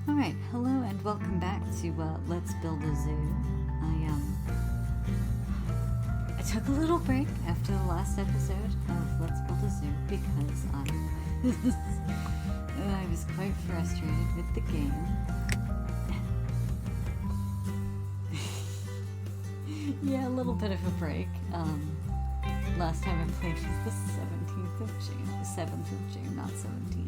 Alright, hello and welcome back to Let's Build a Zoo. I took a little break after the last episode of Let's Build a Zoo because I was quite frustrated with the game. Yeah, a little bit of a break. Last time I played was the 17th of June, the 7th of June, not 17th.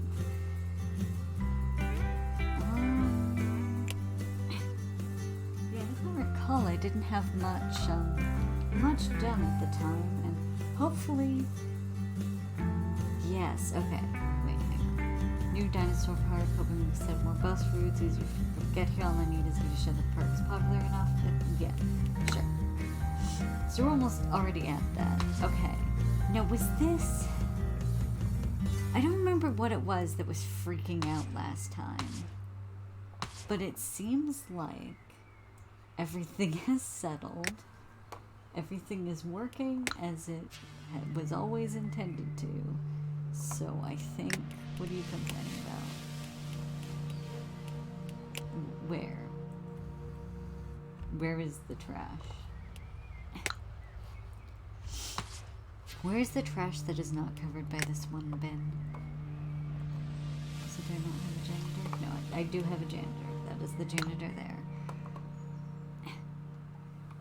I didn't have much done at the time, and hopefully, yes, okay, wait, hang on. New dinosaur park, hoping we set more bus routes, easier for people to get here. All I need is you to show the park is popular enough, but yeah, sure. So we're almost already at that. Okay, now was this, I don't remember what it was that was freaking out last time, but it seems like everything has settled. Everything is working as it was always intended to. So I think, what are you complaining about? Where? Where is the trash? Where is the trash that is not covered by this one bin? So do I not have a janitor? No, I do have a janitor. That is the janitor there.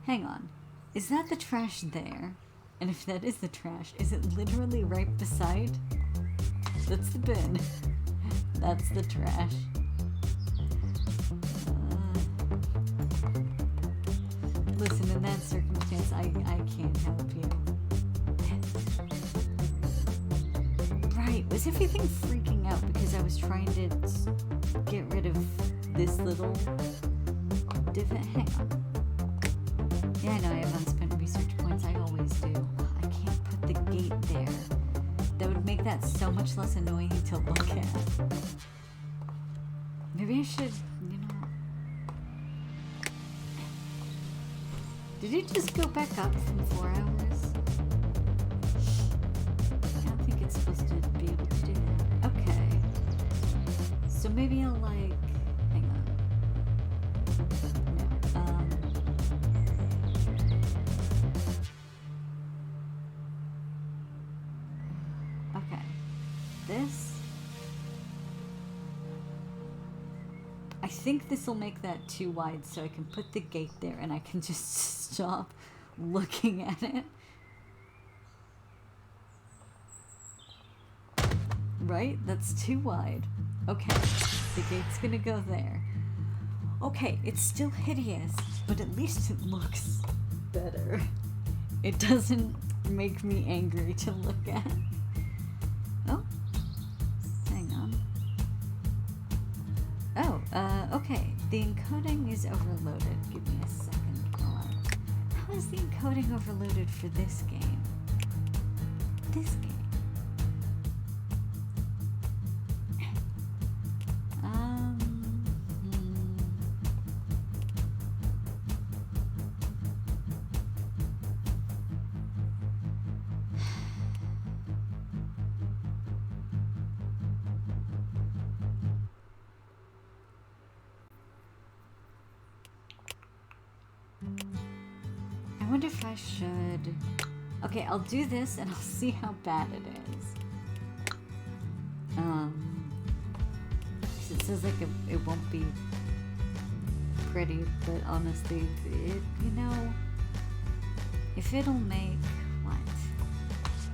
Hang on. Is that the trash there? And if that is the trash, is it literally right beside? That's the bin. That's the trash. Listen, in that circumstance, I can't help you. Right, was everything freaking out because I was trying to get rid of this little divot? Hang on. Yeah, I know I have unspent research points. I always do. I can't put the gate there. That would make that so much less annoying to look at. Maybe I should, Did it just go back up from 4 hours? I don't think it's supposed to be able to do that. Okay. So maybe I'll, hang on. This, I think this will make that too wide so I can put the gate there and I can just stop looking at it. Right? That's too wide. Okay, the gate's gonna go there. Okay, it's still hideous, but at least it looks better. It doesn't make me angry to look at. Oh. Okay, the encoding is overloaded. Give me a second. Hold on. How is the encoding overloaded for this game? This game. I wonder if I should... Okay, I'll do this and I'll see how bad it is. It says like it won't be pretty, but honestly, it, if it'll make... What?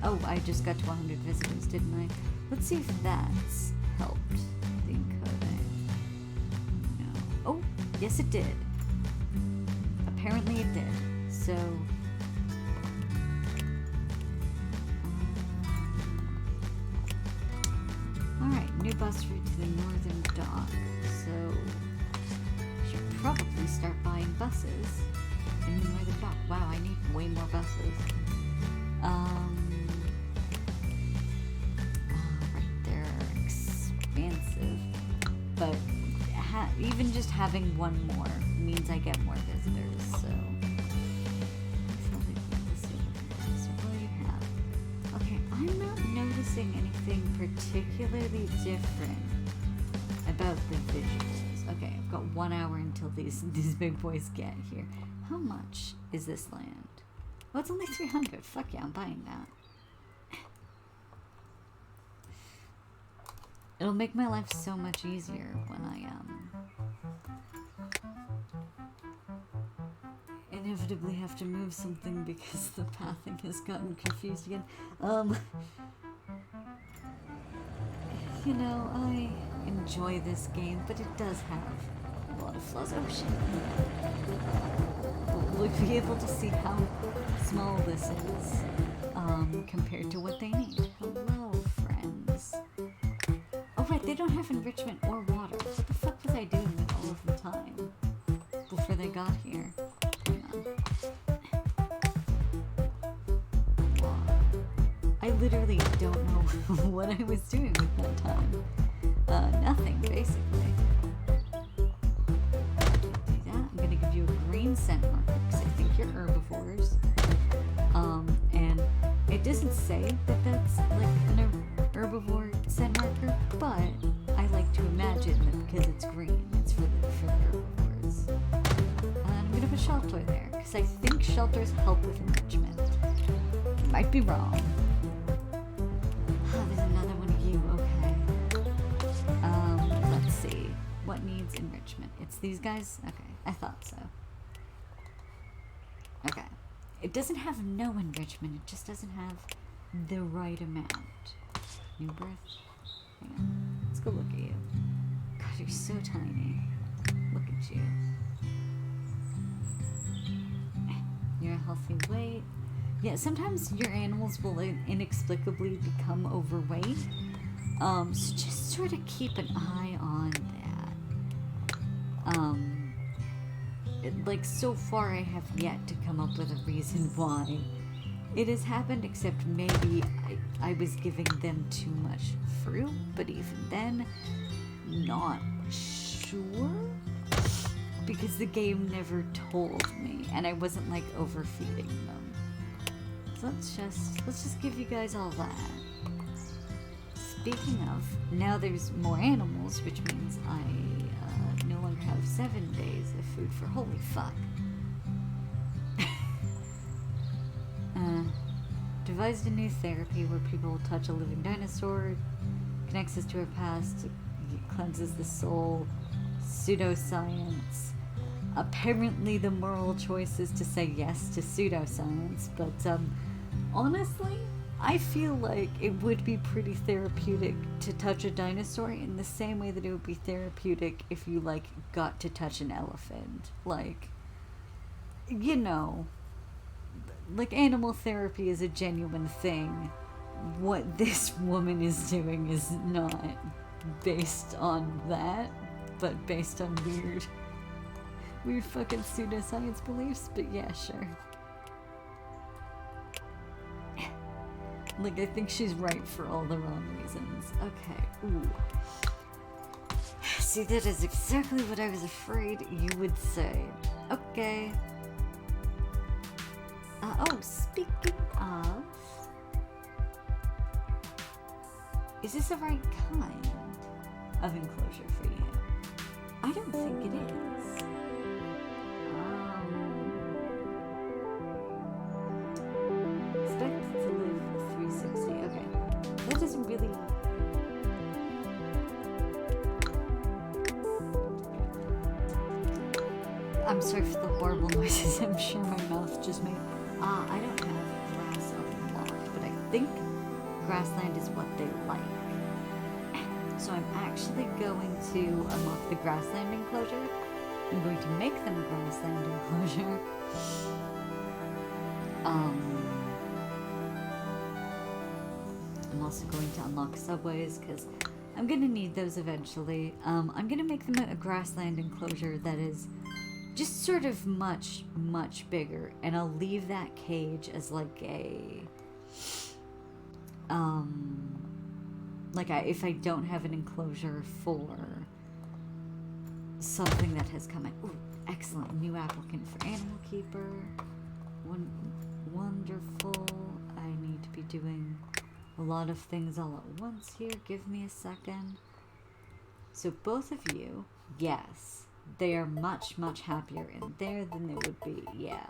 Oh, I just got to 100 visitors, didn't I? Let's see if that's helped the encoding. No. Oh, yes it did. Apparently it did. So, alright, new bus route to the northern dock. So, I should probably start buying buses in the northern dock. Wow, I need way more buses. Right, they're expansive. But even just having one more means I get more visitors, so... Anything particularly different about the visuals. 1 hour until these big boys get here. How much is this land? Oh, it's only 300. Fuck yeah, I'm buying that. It'll make my life so much easier when I inevitably have to move something because the pathing has gotten confused again. You know, I enjoy this game, but it does have a lot of flaws. Oh shit. We'll be able to see how small this is compared to what they need. Hello, friends. Oh right, they don't have enrichment or water. What the fuck was I doing with all of the time before they got here? Hang on. I literally don't know what I was doing with that time. Nothing, basically. I'm gonna give you a green scent marker because I think you're herbivores. And it doesn't say that that's like an herbivore scent marker, but I like to imagine that because it's green, it's for the herbivores. And I'm gonna put shelter there because I think shelters help with enrichment. Might be wrong. Oh, there's another one of you. Okay. Let's see. What needs enrichment? It's these guys? Okay, I thought so. Okay. It doesn't have no enrichment, it just doesn't have the right amount. New birth? Hang on. Let's go look at you. God, you're so tiny. Look at you. You're a healthy weight. Yeah, sometimes your animals will inexplicably become overweight. So just sort of keep an eye on that. Like, so far I have yet to come up with a reason why it has happened, except maybe I was giving them too much fruit, but even then, not sure, because the game never told me, and I wasn't, like, overfeeding them. So let's just give you guys all that. Speaking of, now there's more animals, which means I no longer have 7 days of food for holy fuck. Devised a new therapy where people will touch a living dinosaur, connects us to our past, cleanses the soul, pseudoscience. Apparently the moral choice is to say yes to pseudoscience, but honestly, I feel like it would be pretty therapeutic to touch a dinosaur in the same way that it would be therapeutic if you, like, got to touch an elephant. Like, you know, like, animal therapy is a genuine thing. What this woman is doing is not based on that, but based on weird fucking pseudoscience beliefs, but yeah, sure. Like, I think she's right for all the wrong reasons. Okay, ooh. See, that is exactly what I was afraid you would say. Okay. Oh, speaking of... Is this the right kind of enclosure for you? I don't think it is. Expected to live 360. Okay. That doesn't really... I'm sorry for the horrible noises I'm sure my mouth just made. I don't have grass unlocked, but I think grassland is what they like. So I'm actually going to unlock the grassland enclosure. I'm going to make them a grassland enclosure. I'm also going to unlock subways because I'm going to need those eventually. I'm going to make them a grassland enclosure that is just sort of much, much bigger. And I'll leave that cage as like a... if I don't have an enclosure for something that has come in. Ooh, excellent. New applicant for animal keeper. Wonderful. I need to be doing a lot of things all at once here. Give me a second. So both of you, yes, they are much, much happier in there than they would be. Yeah.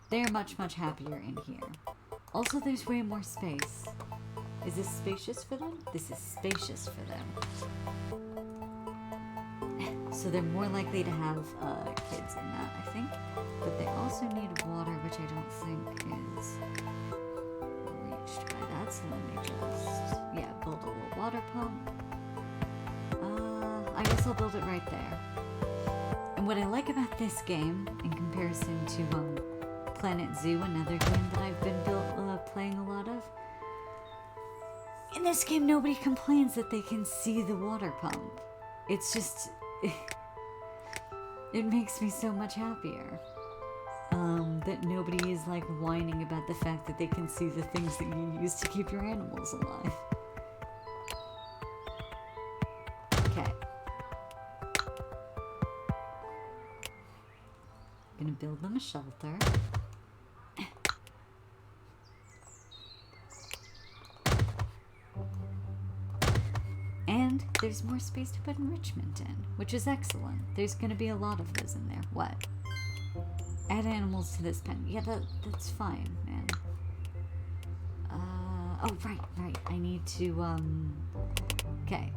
They are much, much happier in here. Also, there's way more space. Is this spacious for them? This is spacious for them. So they're more likely to have kids in that, I think. But they also need water, which I don't think is reached by that. So let me just, yeah, build a little water pump. I guess I'll build it right there. And what I like about this game, in comparison to Planet Zoo, another game that I've been playing a lot of, in this game nobody complains that they can see the water pump. It's just... it makes me so much happier. That nobody is like whining about the fact that they can see the things that you use to keep your animals alive. Okay. Gonna build them a shelter. And there's more space to put enrichment in, which is excellent. There's gonna be a lot of those in there. What? Add animals to this pen. Yeah, that's fine, man. Oh, right. I need to, okay.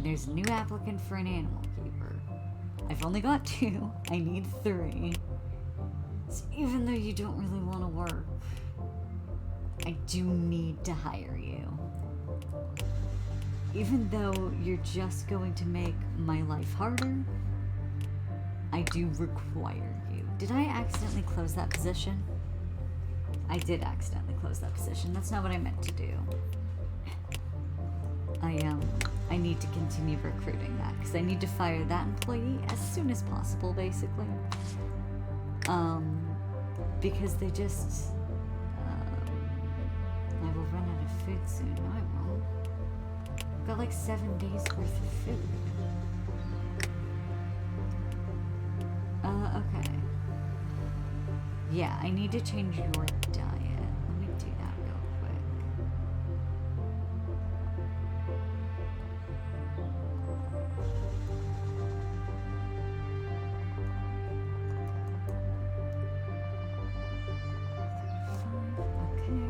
There's a new applicant for an animal keeper. I've only got 2. I need 3. So even though you don't really want to work, I do need to hire you. Even though you're just going to make my life harder, I do require you. Did I accidentally close that position? I did accidentally close that position. That's not what I meant to do. I need to continue recruiting that because I need to fire that employee as soon as possible, basically. Because they just, I will run out of food soon. No, I won't. I've got like 7 days worth of food. Okay. Yeah, I need to change your diet. Let me do that real quick. Okay.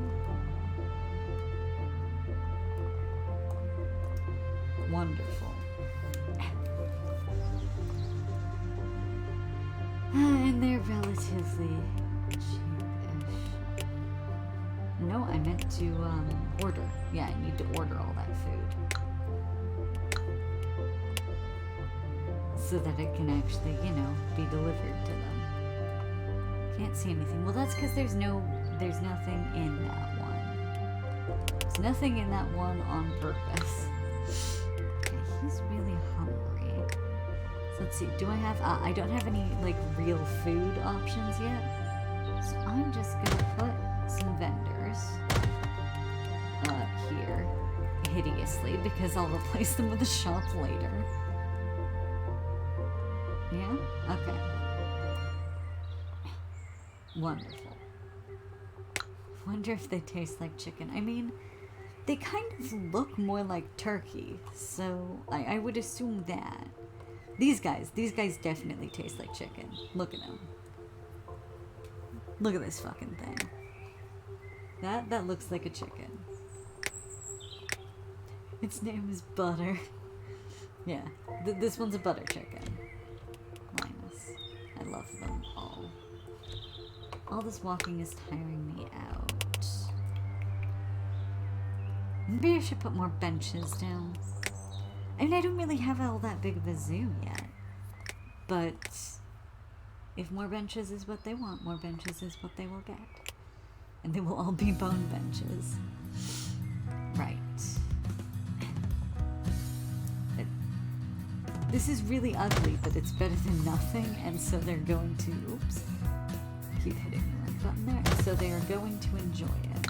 Wonderful. And they're relatively cheap-ish. No, I meant to order. Yeah, I need to order all that food. So that it can actually, you know, be delivered to them. Can't see anything. Well, that's because there's nothing in that one. There's nothing in that one on purpose. Okay, he's really hungry. Let's see, do I have, I don't have any, like, real food options yet. So I'm just gonna put some vendors, here, hideously, because I'll replace them with a shop later. Yeah? Okay. Wonderful. Wonder if they taste like chicken. I mean, they kind of look more like turkey, so I would assume that. These guys definitely taste like chicken. Look at them. Look at this fucking thing. That looks like a chicken. Its name is Butter. Yeah, this one's a butter chicken. Linus. I love them all. All this walking is tiring me out. Maybe I should put more benches down. I mean, I don't really have all that big of a zoo yet. But if more benches is what they want, more benches is what they will get. And they will all be bone benches. Right. This is really ugly, but it's better than nothing, and so they're going to... Oops. Keep hitting the right button there. And so they are going to enjoy it.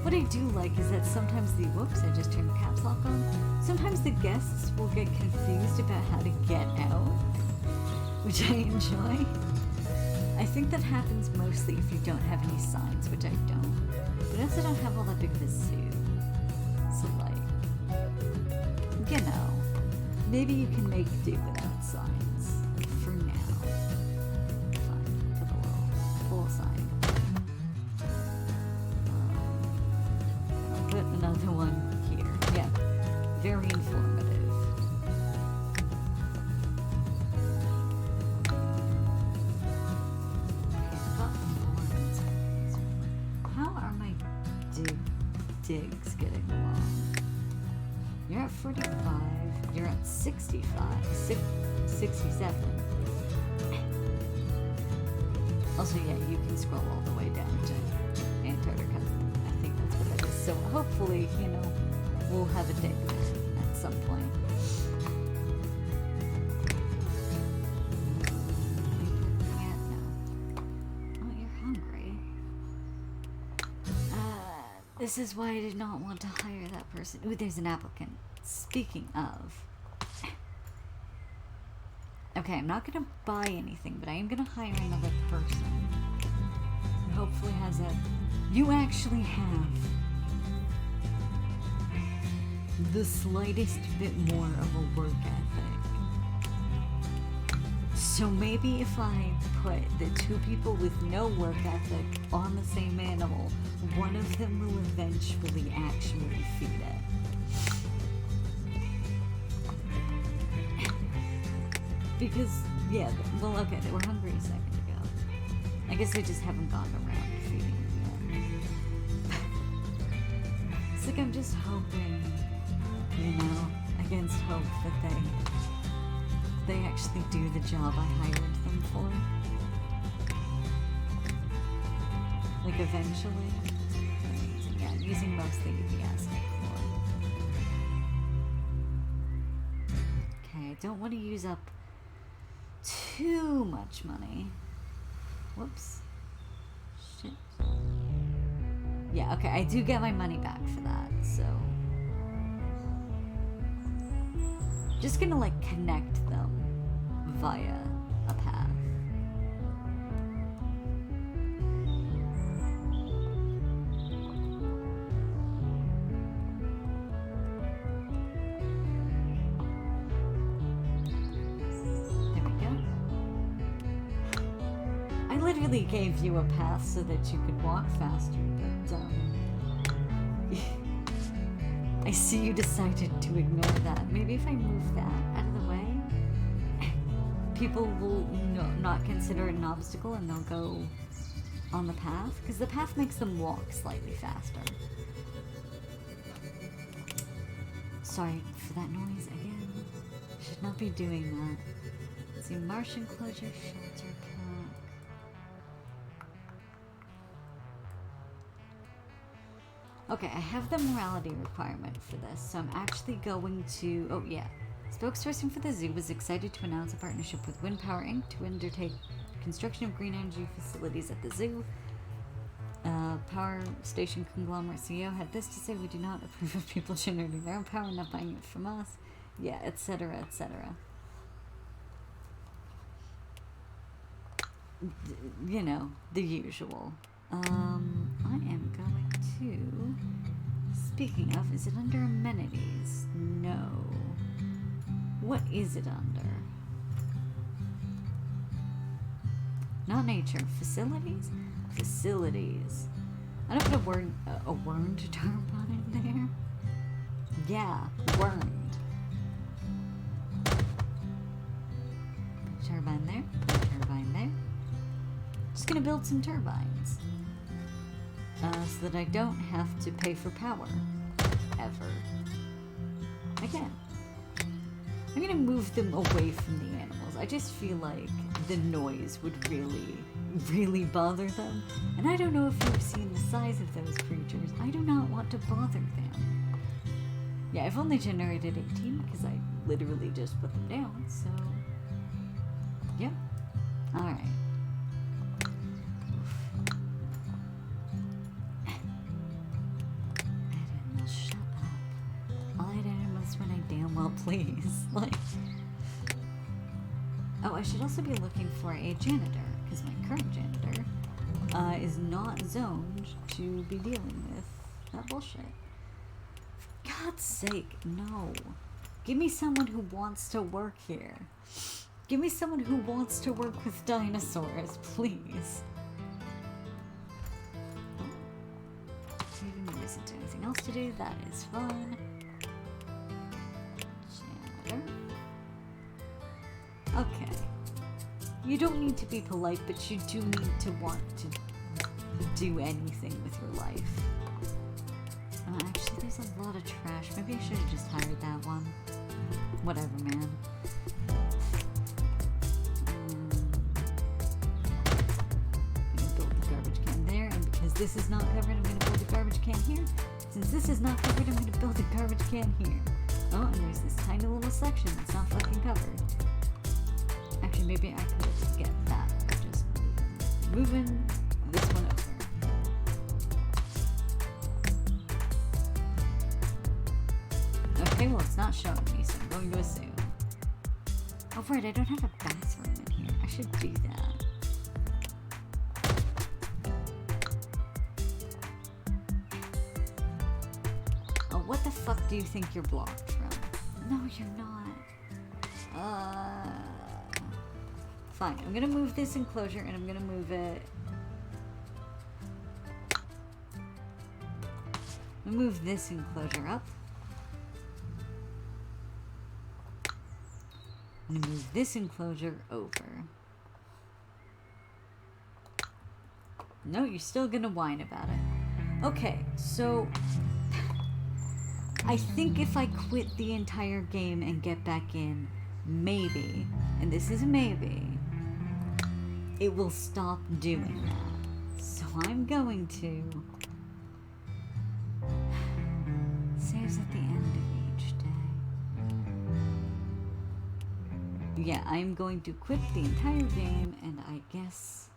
What I do like is that sometimes the... Whoops, I just turned caps lock on. Sometimes the guests will get confused about how to get out, which I I think that happens mostly if you don't have any signs, which I don't. But also don't have all that big of a zoo. So, like, you know, maybe you can make do without signs. For now. Fine, put a little full sign. I'll put another one here. Yeah, very informative. Digs getting along. You're at 45. You're at 65. 67. Also, yeah, you can scroll all the way down to Antarctica. I think that's what it is. So hopefully, you know, we'll have a dig at some point. This is why I did not want to hire that person. Ooh, there's an applicant. Speaking of... Okay, I'm not going to buy anything, but I am going to hire another person. Who hopefully has a... You actually have the slightest bit more of a work ethic. So maybe if I put the two people with no work ethic on the same animal, one of them will eventually actually feed it. Because, yeah, well, okay, they were hungry a second ago. I guess they just haven't gotten around to feeding them yet. It's like I'm just hoping, you know, against hope that they actually do the job I hired them for. Like, eventually. Yeah, I'm using mostly EBS for. Okay, I don't want to use up too much money. Whoops. Shit. Yeah, okay, I do get my money back for that, so... Just gonna, like, connect them via a path. There we go. I literally gave you a path so that you could walk faster, but, I see you decided to ignore that. Maybe if I move that out of the way, people will not consider it an obstacle and they'll go on the path, because the path makes them walk slightly faster. Sorry for that noise again. Should not be doing that. Let's see, marsh enclosure, shelter pack. Okay, I have the morality requirement for this, so I'm actually going to... Oh, yeah. Spokesperson for the zoo was excited to announce a partnership with Wind Power Inc. to undertake construction of green energy facilities at the zoo. Power station conglomerate CEO had this to say: we do not approve of people generating their own power, not buying it from us. Yeah, etc., etc. You know, the usual. I am going to... Speaking of, is it under amenities? No. What is it under? Not nature. Facilities? Facilities. I don't put a word turbine in there. Yeah, word. Put a turbine there. Put a turbine there. Just gonna build some turbines. So that I don't have to pay for power. Ever. Again. I'm gonna move them away from the animals. I just feel like the noise would really bother them. And I don't know if you've seen the size of those creatures. I do not want to bother them. Yeah, I've only generated 18 because I literally just put them down, so... Yep. Alright. Shut up. Allied animals when I damn well please. Like... Oh, I should also be looking for a janitor, because my current janitor is not zoned to be dealing with that bullshit. For God's sake, no. Give me someone who wants to work here. Give me someone who wants to work with dinosaurs, please. There isn't anything else to do, that is fine. Janitor. Okay. You don't need to be polite, but you do need to want to do anything with your life. Actually, there's a lot of trash. Maybe I should have just hired that one. Whatever, man. I'm gonna build the garbage can there, and because this is not covered, I'm gonna build a garbage can here. Since this is not covered, I'm gonna build a garbage can here. Oh, and there's this tiny little section that's not fucking covered. Actually, maybe I could get that. Just moving this one over. Okay, well, it's not showing me, so I'm going to assume. Oh, right, I don't have a bathroom in here. I should do that. Oh, what the fuck do you think you're blocked from? No, you're not. Fine, I'm gonna move this enclosure and I'm gonna move it. I'm gonna move this enclosure up. I'm gonna move this enclosure over. No, you're still gonna whine about it. Okay, so I think if I quit the entire game and get back in, maybe, and this is a maybe, it will stop doing that. So I'm going to... Saves at the end of each day. Yeah, I'm going to quit the entire game, and I guess...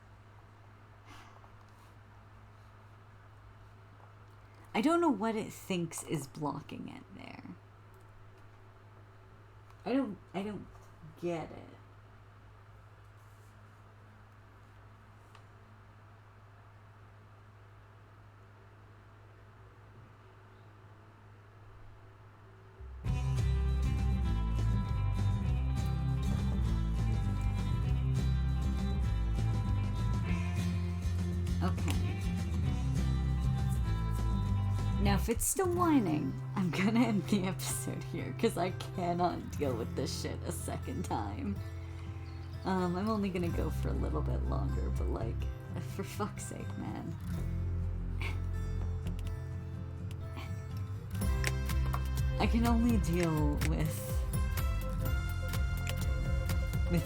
I don't know what it thinks is blocking it there. I don't get it. Okay. Now, if it's still whining, I'm gonna end the episode here, because I cannot deal with this shit a second time. I'm only gonna go for a little bit longer, but like, for fuck's sake, man. I can only deal with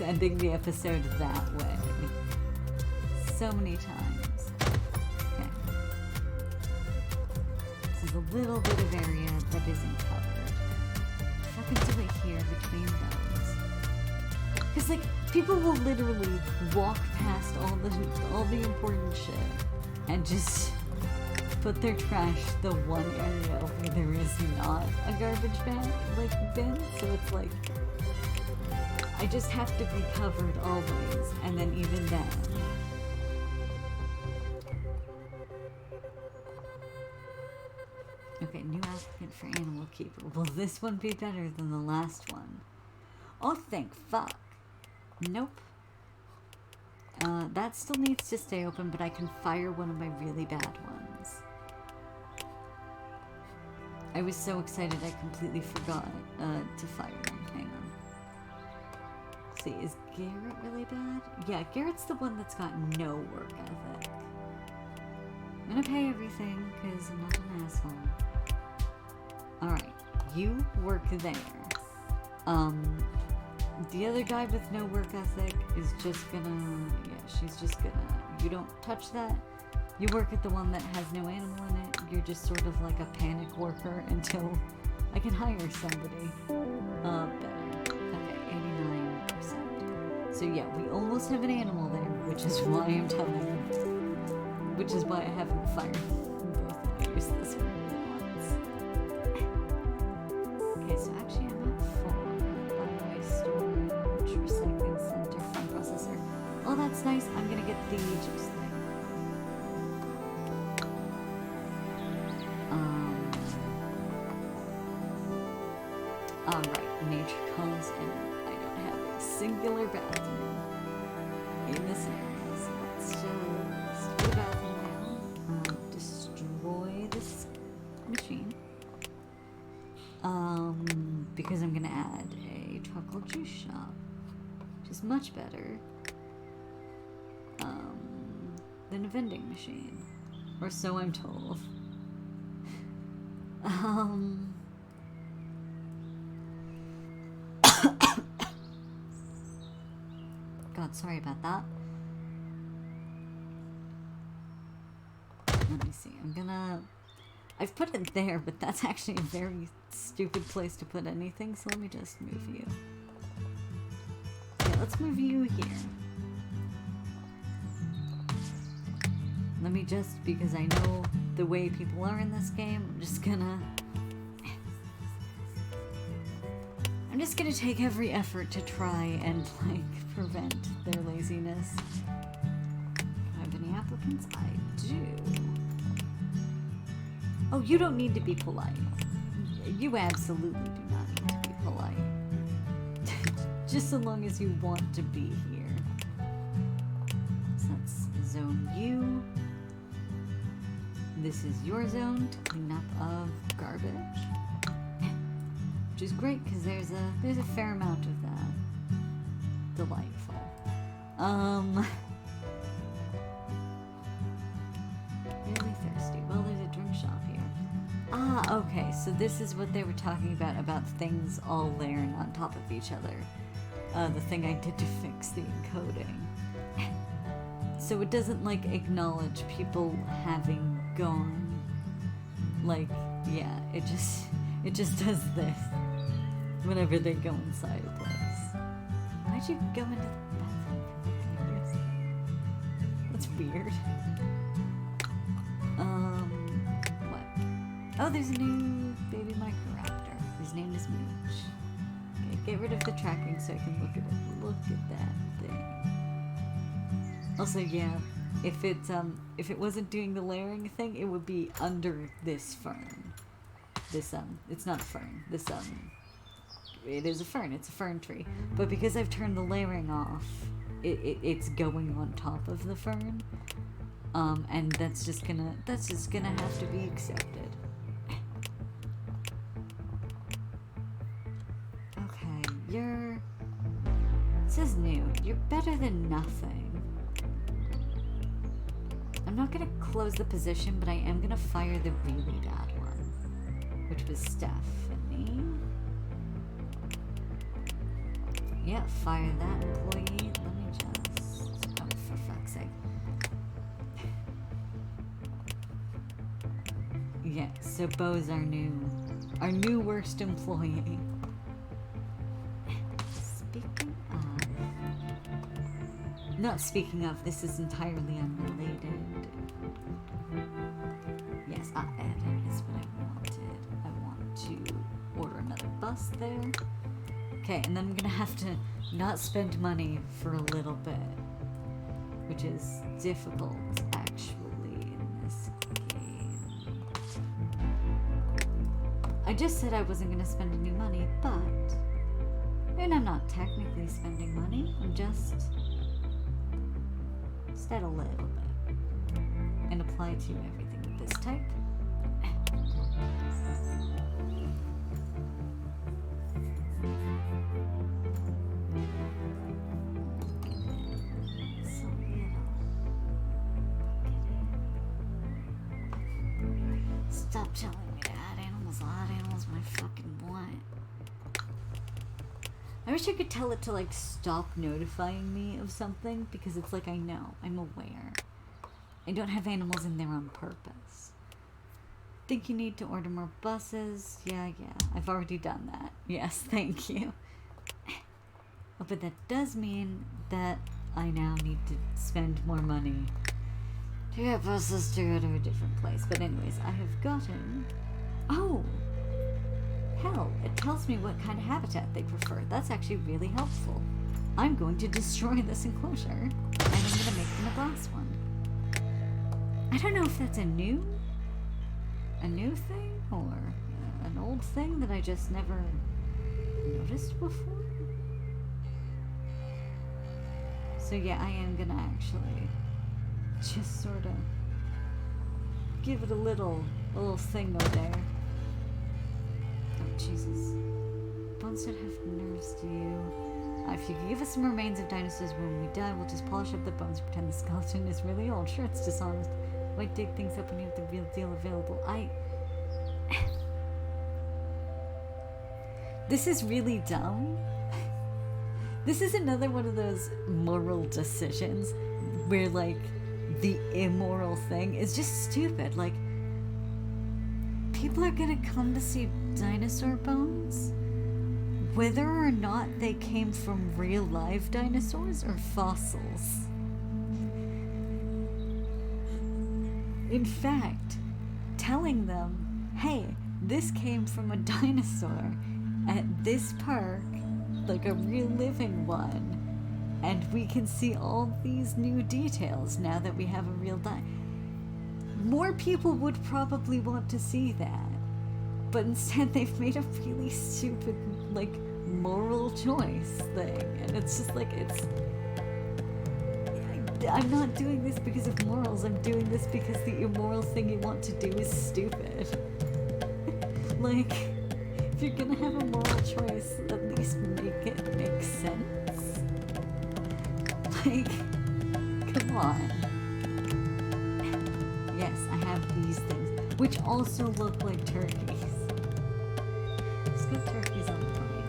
ending the episode that way. So many times. Okay. This is a little bit of area that isn't covered. If I could do it here between those. Because, like, people will literally walk past all the important shit and just put their trash the one area where there is not a garbage bag, like, bin. So it's like, I just have to be covered always, and then even then. Okay, new applicant for animal keeper. Will this one be better than the last one? Oh, thank fuck. Nope. That still needs to stay open, but I can fire one of my really bad ones. I was so excited I completely forgot to fire them. Hang on. Let's see, is Garrett really bad? Yeah, Garrett's the one that's got no work ethic. I'm gonna pay everything, because I'm not an asshole. Alright, you work there. The other guy with no work ethic is just gonna... Yeah, she's just gonna... You don't touch that. You work at the one that has no animal in it. You're just sort of like a panic worker until I can hire somebody. Better. Okay, 89%. So yeah, we almost have an animal there, which is why I'm telling you. Which is why I haven't fired both of these this one. Okay, so actually I'm at 4. By the way, storage, recycling center, food processor. Oh, that's nice. I'm gonna get the juice thing. Right, nature calls, and I don't have a singular bathroom in this area, so let's just do the bathroom now. Destroy this machine. Because I'm gonna add a tropical juice shop, which is much better, than a vending machine. Or so I'm told. God, sorry about that. Let me see. I've put it there, but that's actually a very stupid place to put anything, so let me just move you. Yeah, let's move you here. Let me just, because I know the way people are in this game, I'm just gonna take every effort to try and, like, prevent their laziness. Do I have any applicants? I do. Oh, you don't need to be polite. You absolutely do not need to be polite. Just so long as you want to be here. So that's zone U. This is your zone to clean up of garbage. Which is great because there's a fair amount of that. Delightful. Really thirsty. Well, there's a drink shop here. Ah, okay, so this is what they were talking about things all layering on top of each other. The thing I did to fix the encoding. So it doesn't, like, acknowledge people having gone. Like, yeah, it just does this whenever they go inside a place. Why'd you go into the bathroom? That's weird. What? Oh, there's a new baby Microraptor. His name is Mooch. Okay, get rid of the tracking so I can look at it. Look at that thing. Also, yeah, if it wasn't doing the layering thing, it would be under this fern. This, it's not a fern. This, it is a fern. It's a fern tree. But because I've turned the layering off, it's going on top of the fern. And that's just gonna have to be accepted. Okay, it says new. You're better than nothing. I'm not gonna close the position, but I am gonna fire the really bad one, which was Stephanie. Yeah, fire that employee. Let me just, oh, for fuck's sake. Yeah, so Bo's our new worst employee. Speaking of, this is entirely unrelated. Yes, that is what I wanted. I want to order another bus there. Okay, and then I'm gonna have to not spend money for a little bit, which is difficult, actually, in this game. I just said I wasn't gonna spend any money, but, and I'm not technically spending money, I'm just instead a little bit, and apply to everything with this type. Stop telling me to add animals. I'll add animals when I fucking want. I wish I could tell it to, like, stop notifying me of something, because it's like, I know, I'm aware. I don't have animals in there on purpose. Think you need to order more buses? Yeah, I've already done that. Yes, thank you. Oh, but that does mean that I now need to spend more money to get buses to go to a different place. But anyways, I have gotten... Oh! Hell, it tells me what kind of habitat they prefer. That's actually really helpful. I'm going to destroy this enclosure, and I'm going to make them a glass one. I don't know if that's a new thing, or an old thing that I just never noticed before. So yeah, I am gonna actually just sort of give it a little thing over there. Oh, Jesus. Bones don't have nerves, do you? If you could give us some remains of dinosaurs when we die, we'll just polish up the bones and pretend the skeleton is really old. Sure, it's dishonest. Why dig things up when you have the real deal available? This is really dumb. This is another one of those moral decisions where, like, the immoral thing is just stupid. Like, people are gonna come to see dinosaur bones whether or not they came from real live dinosaurs or fossils. In fact, telling them, hey, this came from a dinosaur at this park, like a real living one, and we can see all these new details now that we have a real more people would probably want to see that. But instead they've made a really stupid, like, moral choice thing. And it's just like, I'm not doing this because of morals, I'm doing this because the immoral thing you want to do is stupid. Like, if you're gonna have a moral choice, at least make it make sense. Like, come on. Yes, I have these things, which also look like turkeys. Let's get turkeys on the plane.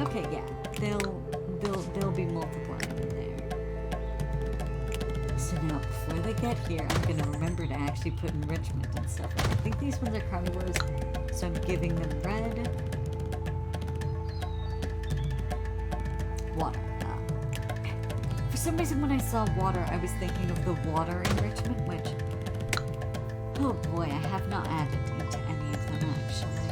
Okay, yeah, they'll be multiplying in there. So now, before they get here, I'm gonna remember to actually put enrichment and stuff. I think these ones are carnivores, so I'm giving them red. Water. For some reason, when I saw water, I was thinking of the water enrichment, which, oh boy, I have not added into any of them actually.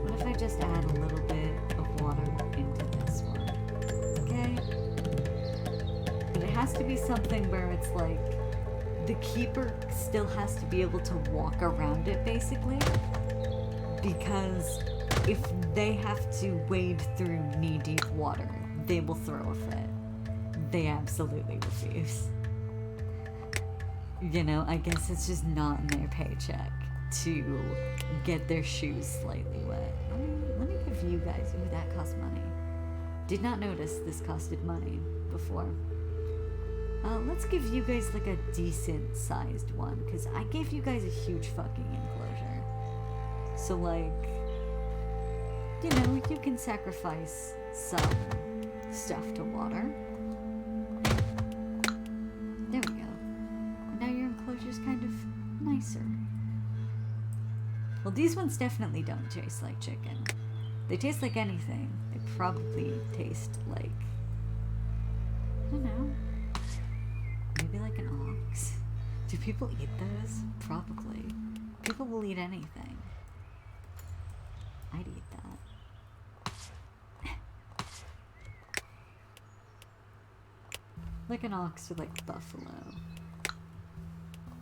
What if I just add a little bit of water into this one? Okay? But it has to be something where it's like, the keeper still has to be able to walk around it, basically. Because if they have to wade through knee-deep water, they will throw a fit. They absolutely refuse. You know, I guess it's just not in their paycheck to get their shoes slightly wet. Let me give you guys... Ooh, that cost money. Did not notice this costed money before. Let's give you guys like a decent sized one, because I gave you guys a huge fucking enclosure. So like, you know, you can sacrifice some stuff to water. There we go. And now your enclosure's kind of nicer. Well, these ones definitely don't taste like chicken. They taste like anything. They probably taste like, I don't know, maybe like an ox. Do people eat those? Probably. People will eat anything. I'd eat that. Like an ox or like buffalo.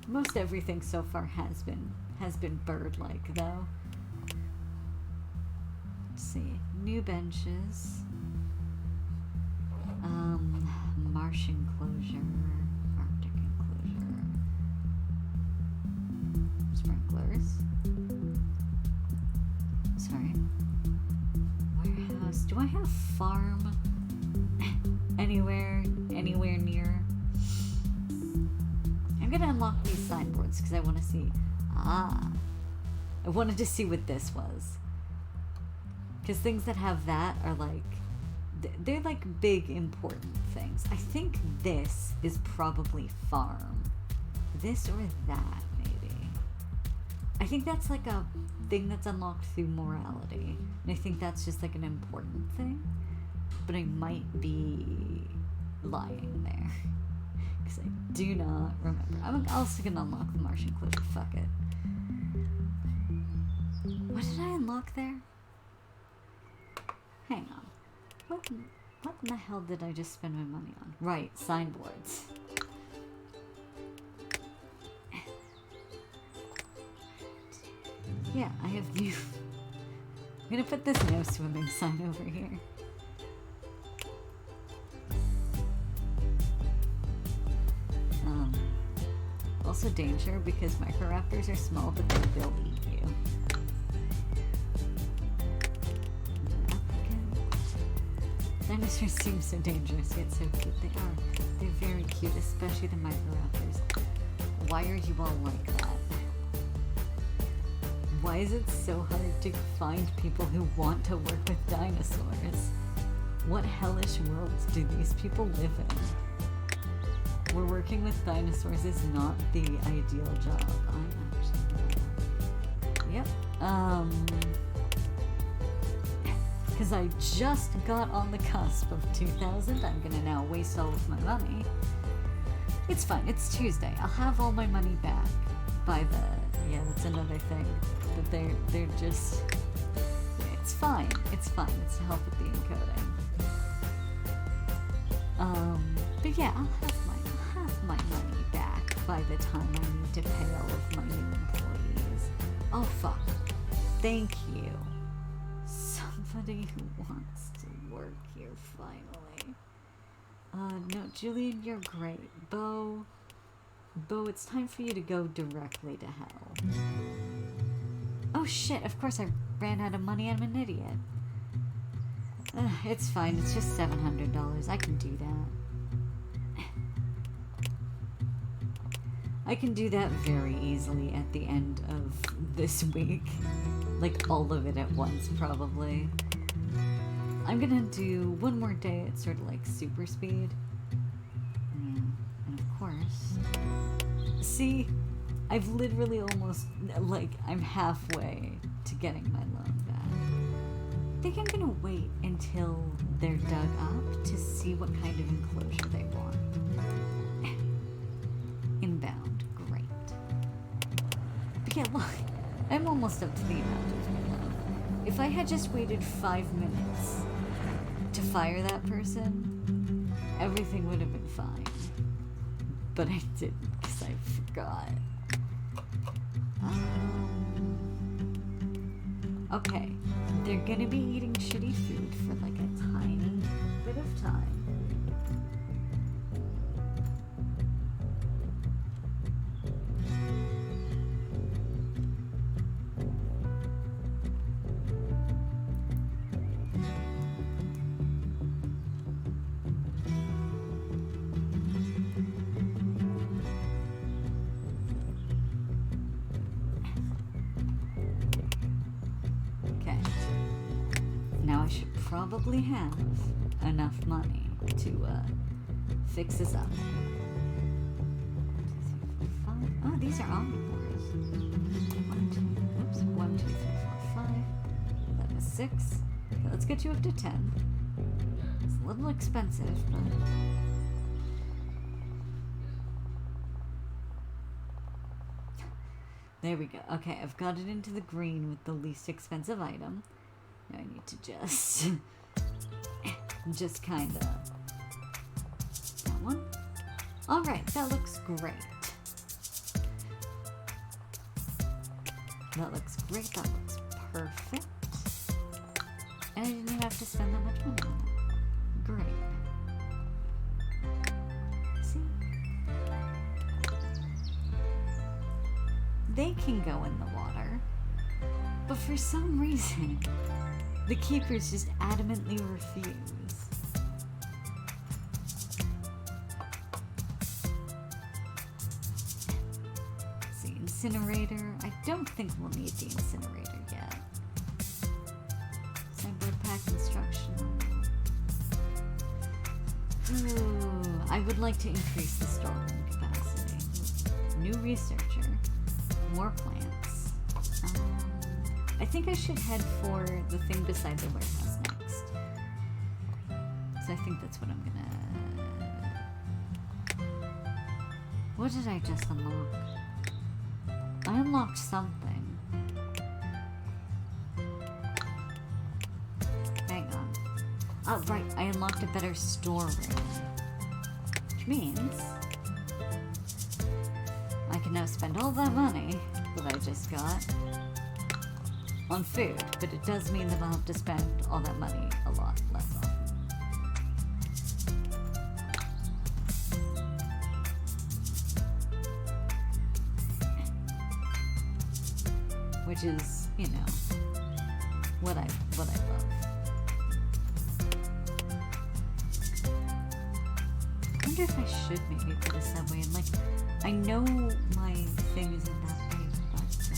Most everything so far has been bird-like, though. Let's see. New benches. Marsh enclosure. Arctic enclosure. Sprinklers. Sorry. Warehouse. Do I have farm anywhere near? I'm gonna unlock these signboards because I want to see. I wanted to see what this was. Because things that have that are like, they're like big important things. I think this is probably farm. This or that, maybe. I think that's like a thing that's unlocked through morality. And I think that's just like an important thing. But I might be lying there. Because I do not remember. I'm also going to unlock the marsh enclosure. Fuck it. What did I unlock there? Hang on. What in the hell did I just spend my money on? Right, signboards. yeah, I have new... I'm gonna put this no swimming sign over here. Also danger because Microraptors are small, but they will eat you. Dinosaurs seem so dangerous, yet so cute. They are. They're very cute, especially the Microraptors. Why are you all like that? Why is it so hard to find people who want to work with dinosaurs? What hellish worlds do these people live in? Where working with dinosaurs is not the ideal job. I'm actually... Yep. Because I just got on the cusp of 2,000. I'm gonna now waste all of my money. It's fine. It's Tuesday. I'll have all my money back by the... Yeah, that's another thing. That they're just... It's fine. It's fine. It's to help with the encoding. But yeah, I'll have my money back by the time I need to pay all of my new employees. Oh fuck. Thank you. Somebody who wants to work here finally. No, Julian, you're great. Bo, it's time for you to go directly to hell. Oh shit, of course I ran out of money. I'm an idiot. It's fine, it's just $700. I can do that. I can do that very easily at the end of this week. Like all of it at once, probably. I'm gonna do one more day at sort of like super speed. And of course... See, I've literally almost, like, I'm halfway to getting my loan back. I think I'm gonna wait until they're dug up to see what kind of enclosure they want. Inbound, great. But yeah, look, I'm almost up to the amount of my loan. If I had just waited 5 minutes to fire that person, everything would have been fine. But I didn't, because I forgot. Okay, they're gonna be eating shitty food for like a tiny bit of time. Probably have enough money to fix this up. 1, 2, 3, 4, 5. Oh, these are omnivores. 1, 2, 3, 4, 5. That was 6. Okay, let's get you up to 10. It's a little expensive, but... There we go. Okay, I've got it into the green with the least expensive item. Now I need to just kind of... That one? Alright, that looks great. That looks great, that looks perfect. And I didn't even have to spend that much money on it. Great. See? They can go in the water, but for some reason... The keepers just adamantly refuse. See, incinerator. I don't think we'll need the incinerator yet. Cyber pack instruction. Ooh, I would like to increase the storeroom capacity. New researcher. More plants. I think I should head for the thing beside the warehouse next. So I think that's what I'm gonna... What did I just unlock? I unlocked something. Hang on. Oh, right. I unlocked a better storeroom. Which means... I can now spend all that money that I just got on food, but it does mean that I'll have to spend all that money a lot less often. Which is, you know, what I love. I wonder if I should maybe put a Subway in. Like, I know my thing isn't that big, but I just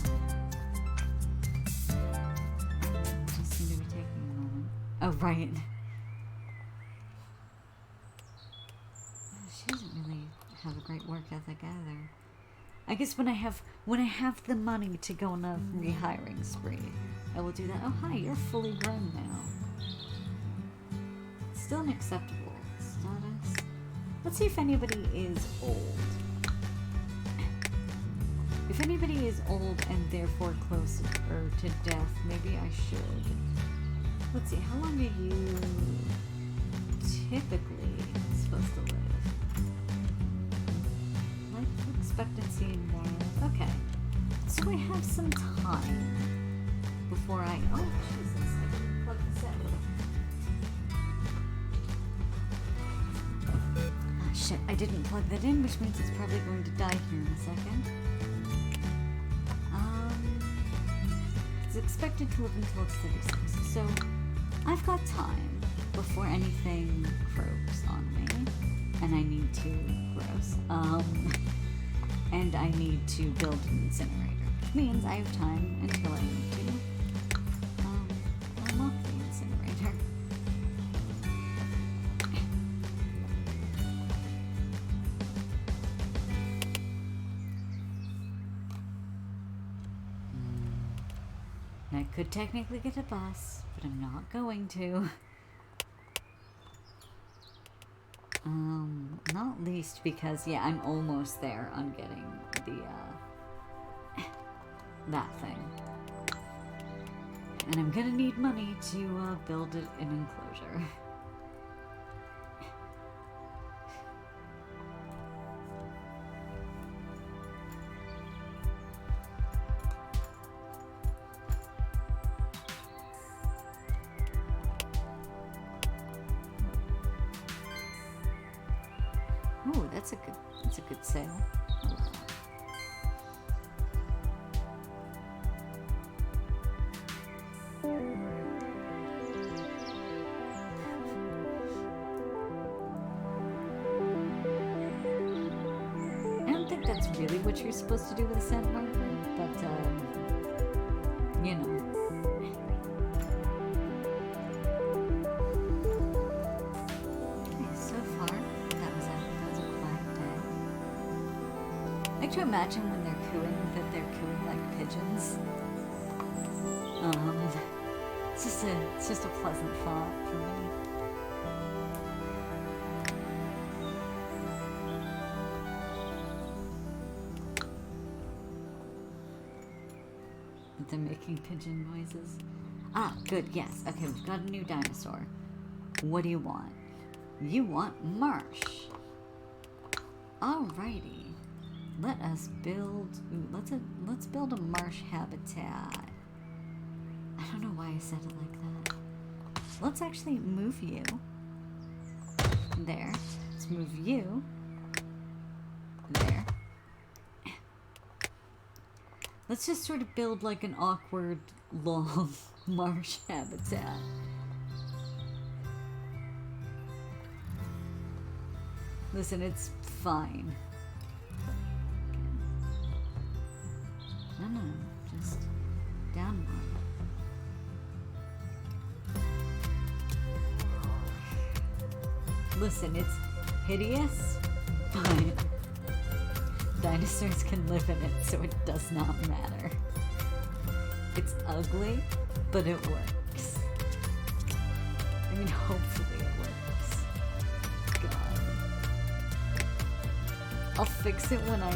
seem to be taking a moment. Oh, right. She doesn't really have a great work ethic either. I guess when I have the money to go on a rehiring spree, I will do that. Oh, hi, you're fully grown now. Still an acceptable status. Let's see if anybody is old. If anybody is old and therefore closer to death, maybe I should. Let's see, how long are you typically supposed to live? Life expectancy in more. Okay. So I have some time before I. Oh, Jesus, I didn't plug this in. Ah, shit, I didn't plug that in, which means it's probably going to die here in a second. It's expected to live until it's 36, so I've got time before anything croaks on me, and I need to gross. And I need to build an incinerator, which means I have time until I need to unlock the incinerator. I could technically get a bus, but I'm not going to. Not least because, yeah, I'm almost there on getting the, that thing. And I'm gonna need money to, build an enclosure. Ooh, that's a good sale. I don't think that's really what you're supposed to do with a scent marker, but you know. I like to imagine when they're cooing that they're cooing like pigeons. It's just a pleasant thought for me. They're making pigeon noises. Ah, good, yes. Okay, we've got a new dinosaur. What do you want? You want marsh. Alrighty. Let us build. Ooh, let's build a marsh habitat. I don't know why I said it like that. Let's actually move you. There. Let's move you. There. Let's just sort of build like an awkward, long marsh habitat. Listen, it's fine. No, just down one. Listen, it's hideous, but dinosaurs can live in it, so it does not matter. It's ugly, but it works. I mean, hopefully it works. God. I'll fix it when I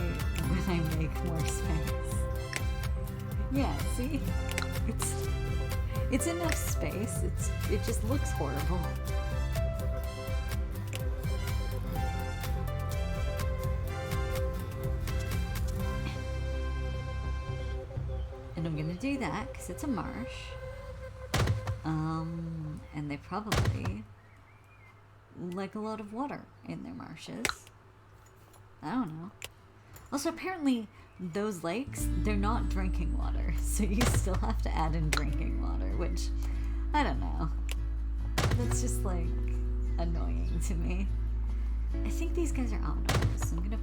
make more space. Yeah, see? It's enough space. It just looks horrible. And I'm gonna do that because it's a marsh. And they probably like a lot of water in their marshes. I don't know. Also, apparently, those lakes, they're not drinking water, so you still have to add in drinking water, which, I don't know. That's just, like, annoying to me. I think these guys are omnivores, so I'm gonna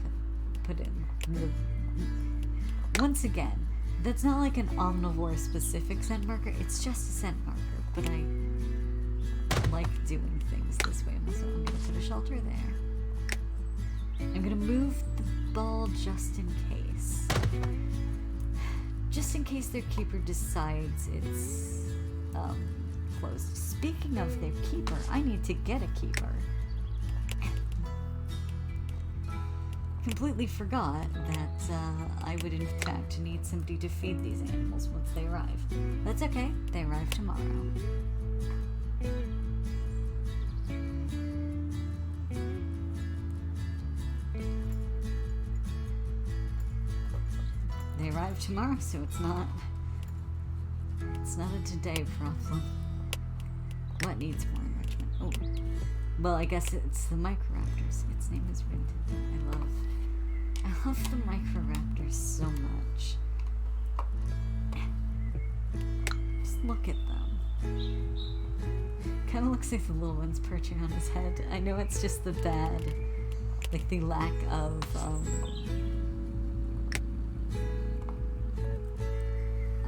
put in the... Once again, that's not like an omnivore-specific scent marker, it's just a scent marker, but I like doing things this way, so I'm gonna put a shelter there. I'm gonna move the ball just in case. Just in case their keeper decides it's closed. Speaking of their keeper, I need to get a keeper. Completely forgot that I would in fact need somebody to feed these animals once they arrive. That's okay, they arrive tomorrow. They arrive tomorrow, so it's not a today problem. What needs more enrichment? Oh, well, I guess it's the Microraptors. Its name is Ringtone. I love the Microraptors so much. Just look at them. Kind of looks like the little one's perching on his head. I know it's just the bad, like the lack of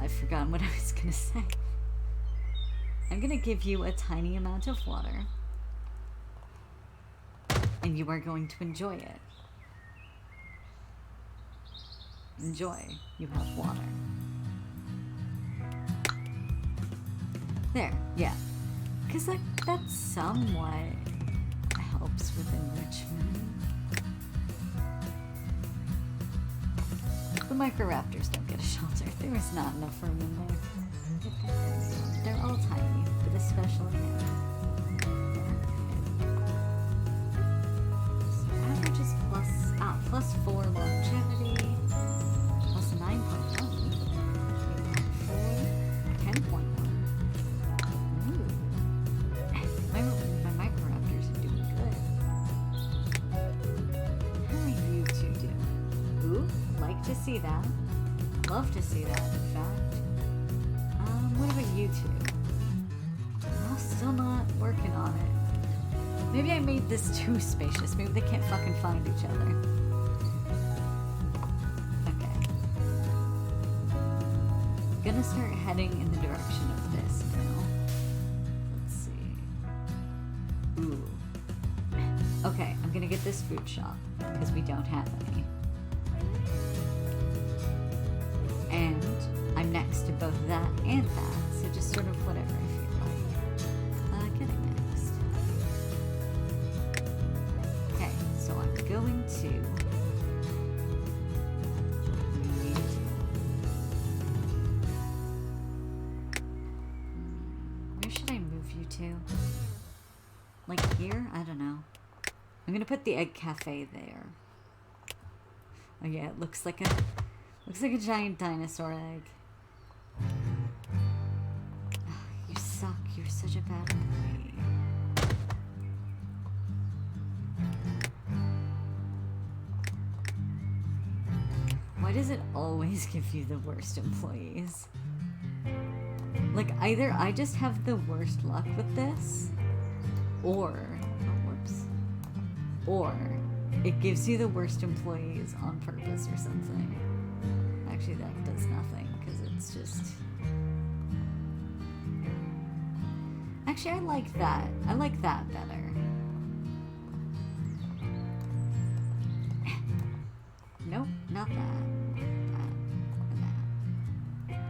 I've forgotten what I was gonna say. I'm gonna give you a tiny amount of water, and you are going to enjoy it. Enjoy. You have water. There, yeah. Because that somewhat helps with enrichment. The Microraptors don't get a shelter. There is not enough room in there. They're all tiny, but especially him. So average is plus 4 longevity, plus 9.1, 10.1. Ooh. My Microraptors are doing good. How are you two doing? Ooh, like to see that. Love to see that, in fact. What about you two? Oh, still not working on it. Maybe I made this too spacious. Maybe they can't fucking find each other. Okay. Gonna start heading in the direction of this now. Let's see. Ooh. Okay, I'm gonna get this food shop, because we don't have any. And I'm next to both that and that, so just sort of whatever I feel like getting next. Okay, so I'm going to need... Where should I move you to? Like here? I don't know. I'm gonna put the egg cafe there. Oh yeah, it looks like a giant dinosaur egg. You suck. You're such a bad employee. Why does it always give you the worst employees? Like, either I just have the worst luck with this, or... Oh, whoops. Or it gives you the worst employees on purpose or something. Actually, that does nothing, because it's just... Actually, I like that. I like that better. Nope, not that. That and that.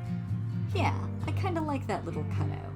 Yeah, I kind of like that little cutout.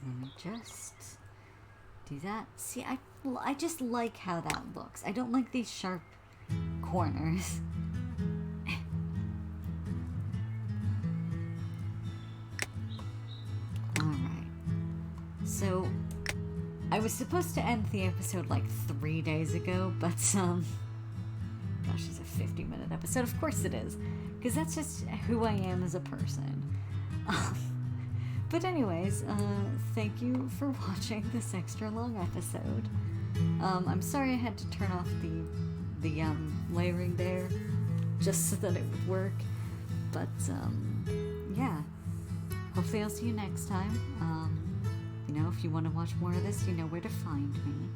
Let me just do that. See, I just like how that looks. I don't like these sharp corners. Alright. So, I was supposed to end the episode like 3 days ago, but, gosh, it's a 50-minute episode. Of course it is. Because that's just who I am as a person. But anyways, thank you for watching this extra long episode. I'm sorry I had to turn off the layering there, just so that it would work. But, yeah. Hopefully I'll see you next time. You know, if you want to watch more of this, you know where to find me.